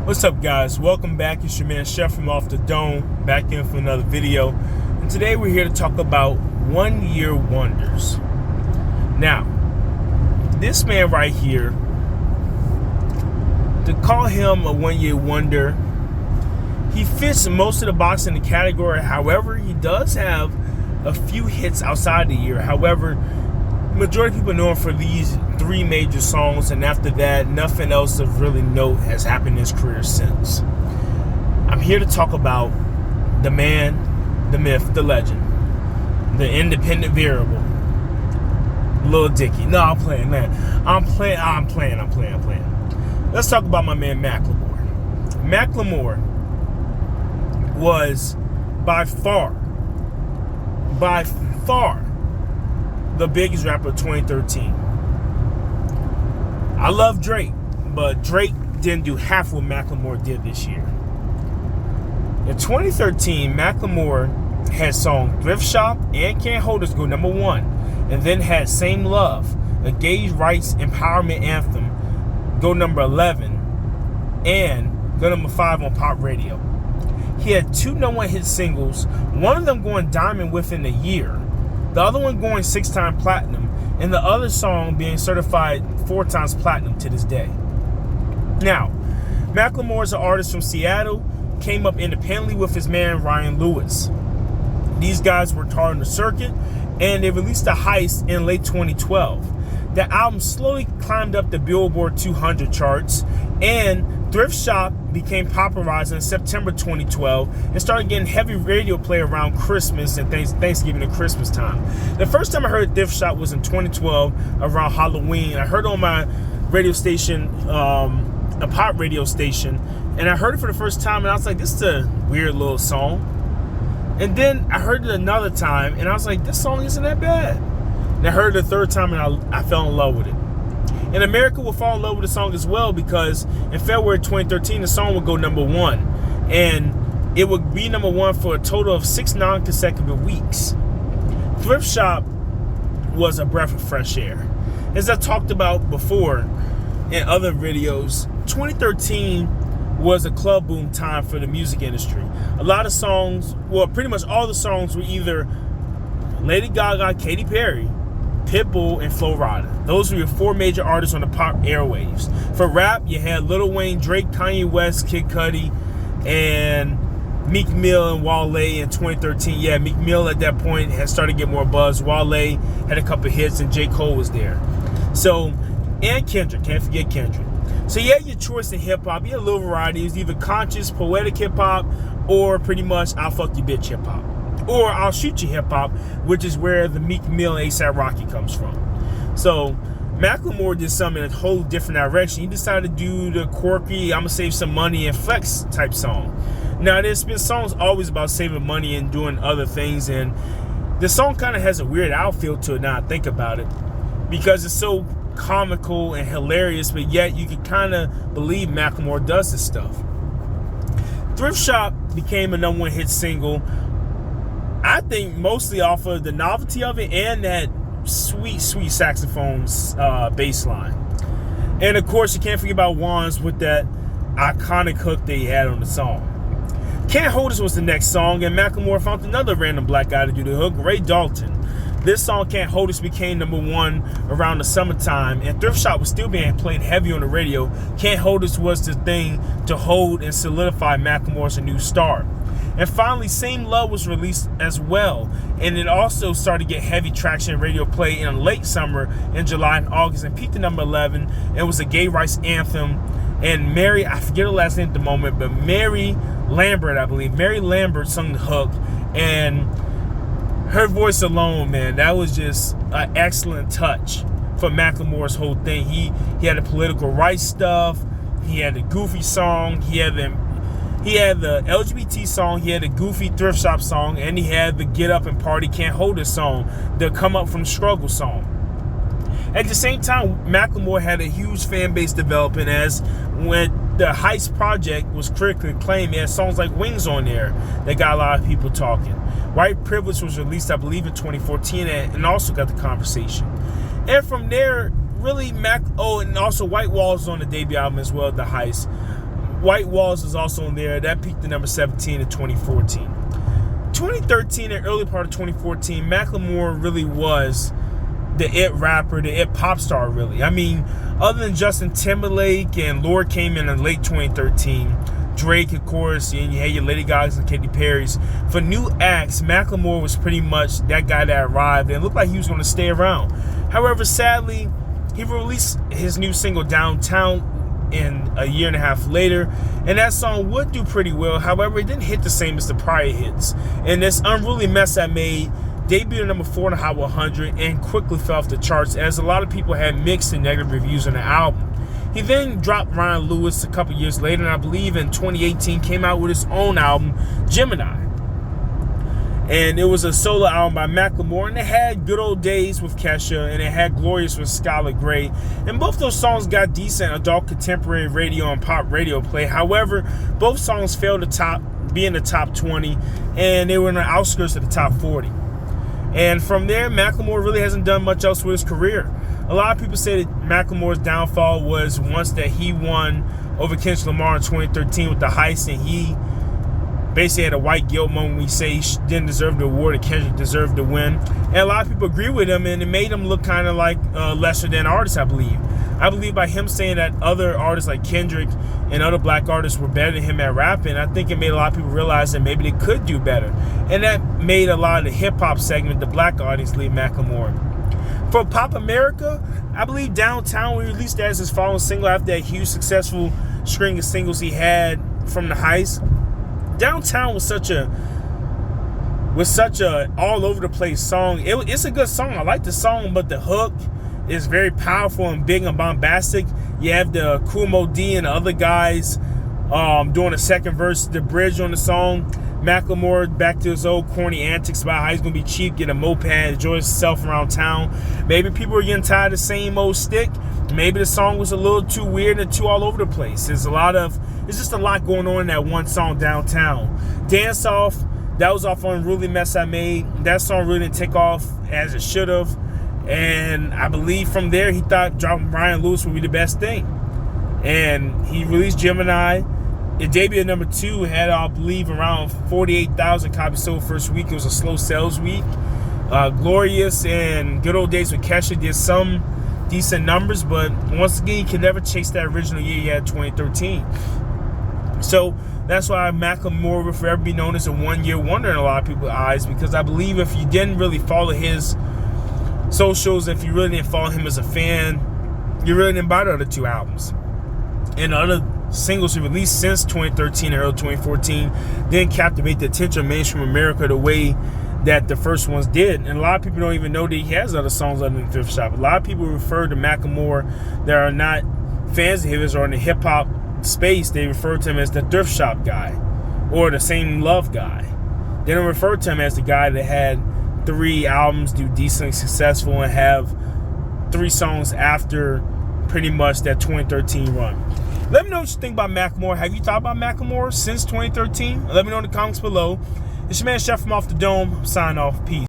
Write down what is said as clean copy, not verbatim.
What's up, guys? Welcome back. It's your man Chef from Off the Dome, back in for another video. And today we're here to talk about one-year wonders. Now, this man right here, to call him a one-year wonder, he fits most of the box in the category. However, he does have a few hits outside the year. However, majority of people know him for these 3 major songs, and after that, nothing else of really note has happened in his career since. I'm here to talk about the man, the myth, the legend, the independent variable, Lil Dicky. No, I'm playing, man. I'm playing. Let's talk about my man Macklemore. Macklemore was by far the biggest rapper of 2013. I love Drake, but Drake didn't do half what Macklemore did this year. In 2013, Macklemore had song Thrift Shop and Can't Hold Us go #1, and then had Same Love, a gay rights empowerment anthem, go #11, and go #5 on pop radio. He had 2 #1 hit singles, one of them going diamond within a year, the other one going 6-time platinum, and the other song being certified 4 times platinum to this day. Now, Macklemore is an artist from Seattle, came up independently with his man Ryan Lewis. These guys worked hard on the circuit, and they released The Heist in late 2012. The album slowly climbed up the Billboard 200 charts, and Thrift Shop became popularized in September 2012 and started getting heavy radio play around Christmas and Thanksgiving and Christmas time. The first time I heard Thrift Shop was in 2012 around Halloween. I heard it on my radio station, a pop radio station, and I heard it for the first time, and I was like, this is a weird little song. And then I heard it another time, and I was like, this song isn't that bad. And I heard it the third time, and I fell in love with it. And America will fall in love with the song as well, because in February 2013, the song would go #1. And it would be #1 for a total of 6 non-consecutive weeks. Thrift Shop was a breath of fresh air. As I talked about before in other videos, 2013 was a club boom time for the music industry. A lot of songs, well, pretty much all the songs were either Lady Gaga, Katy Perry, Pitbull, and Flo Rida. Those were your 4 major artists on the pop airwaves. For rap, you had Lil Wayne, Drake, Kanye West, Kid Cudi, and Meek Mill and Wale in 2013. Yeah, Meek Mill at that point had started to get more buzz. Wale had a couple hits, and J. Cole was there. So, and Kendrick, can't forget Kendrick. So you had your choice in hip-hop. You had a little variety. It was either conscious, poetic hip-hop, or pretty much I'll fuck your bitch hip-hop. Or I'll shoot you hip-hop, which is where the Meek Mill and A$AP Rocky comes from. So Macklemore did something in a whole different direction. He decided to do the quirky, I'm going to save some money and flex type song. Now, there's been songs always about saving money and doing other things, and the song kind of has a weird outfeel to it now I think about it, because it's so comical and hilarious, but yet you can kind of believe Macklemore does this stuff. Thrift Shop became a #1 hit single, I think mostly off of the novelty of it and that sweet saxophone bass line. And of course, you can't forget about Wands with that iconic hook that he had on the song. Can't Hold Us was the next song, and Macklemore found another random black guy to do the hook, Ray Dalton. This song, Can't Hold Us, became #1 around the summertime, and Thrift Shop was still being played heavy on the radio. Can't Hold Us was the thing to hold and solidify Macklemore as a new star. And finally, Same Love was released as well, and it also started to get heavy traction radio play in late summer in July and August, and peaked at #11. It was a gay rights anthem, and Mary, I forget her last name at the moment, but Mary Lambert, I believe, Mary Lambert sung the hook, and her voice alone, man, that was just an excellent touch for Macklemore's whole thing. He had the political rights stuff, he had the goofy song, he had the LGBT song, he had the goofy Thrift Shop song, and he had the Get Up and Party Can't Hold Us song, the Come Up From Struggle song. At the same time, Macklemore had a huge fan base developing, as when the Heist project was critically acclaimed, he had songs like Wings on there that got a lot of people talking. White Privilege was released, I believe, in 2014, and also got the conversation. And from there, really, and also White Walls on the debut album as well, The Heist. White Walls is also in there. That peaked at number 17 in 2014. 2013 and early part of 2014, Macklemore really was the it rapper, the it pop star, really. I mean, other than Justin Timberlake and Lorde came in late 2013, Drake, of course, and you had your Lady Gagas and Katy Perry's. For new acts, Macklemore was pretty much that guy that arrived and looked like he was going to stay around. However, sadly, he released his new single, Downtown, in a year and a half later, and that song would do pretty well. However, it didn't hit the same as the prior hits. And this Unruly Mess I Made debuted at number 4 on the Hot 100 and quickly fell off the charts, as a lot of people had mixed and negative reviews on the album. He then dropped Ryan Lewis a couple years later, and I believe in 2018 came out with his own album, Gemini. And it was a solo album by Macklemore, and it had Good Old Days with Kesha, and it had Glorious with Skylar Grey. And both those songs got decent adult contemporary radio and pop radio play. However, both songs failed to be in the top 20, and they were in the outskirts of the top 40. And from there, Macklemore really hasn't done much else with his career. A lot of people say that Macklemore's downfall was once that he won over Kendrick Lamar in 2013 with the heist, and he basically had a white guilt moment when he said he didn't deserve the award and Kendrick deserved to win. And a lot of people agree with him, and it made him look kind of like a lesser than artist, I believe. I believe by him saying that other artists like Kendrick and other black artists were better than him at rapping, I think it made a lot of people realize that maybe they could do better. And that made a lot of the hip-hop segment, the black audience, leave Macklemore. For Pop America, I believe Downtown, we released that as his following single after that huge successful string of singles he had from the heist. Downtown was such a all over the place song. It's a good song. I like the song, but the hook is very powerful and big and bombastic. You have the Kool Mo D and the other guys doing a second verse, the bridge on the song. Macklemore back to his old corny antics about how he's gonna be cheap, get a moped, enjoy himself around town. Maybe people are getting tired of the same old stick. Maybe the song was a little too weird and too all over the place. There's just a lot going on in that one song, Downtown. Dance Off, that was off on Unruly Mess I Made. That song really didn't take off as it should have. And I believe from there he thought dropping Ryan Lewis would be the best thing. And he released Gemini. It debuted at number 2, had, I believe, around 48,000 copies sold first week. It was a slow sales week. Glorious and Good Old Days with Kesha did some decent numbers, but once again, you can never chase that original year you had, 2013. So that's why Macklemore will forever be known as a one-year wonder in a lot of people's eyes, because I believe if you didn't really follow his socials, if you really didn't follow him as a fan, you really didn't buy the other 2 albums. And the other singles he released since 2013 and early 2014 didn't captivate the attention of mainstream America the way that the first ones did. And a lot of people don't even know that he has other songs other than Thrift Shop. A lot of people refer to Macklemore that are not fans of his or in the hip-hop space. They refer to him as the Thrift Shop guy or the Same Love guy. They don't refer to him as the guy that had 3 albums do decently successful and have 3 songs after pretty much that 2013 run. Let me know what you think about Macklemore. Have you thought about Macklemore since 2013? Let me know in the comments below. It's your man Chef from Off the Dome. I'm signing off. Peace.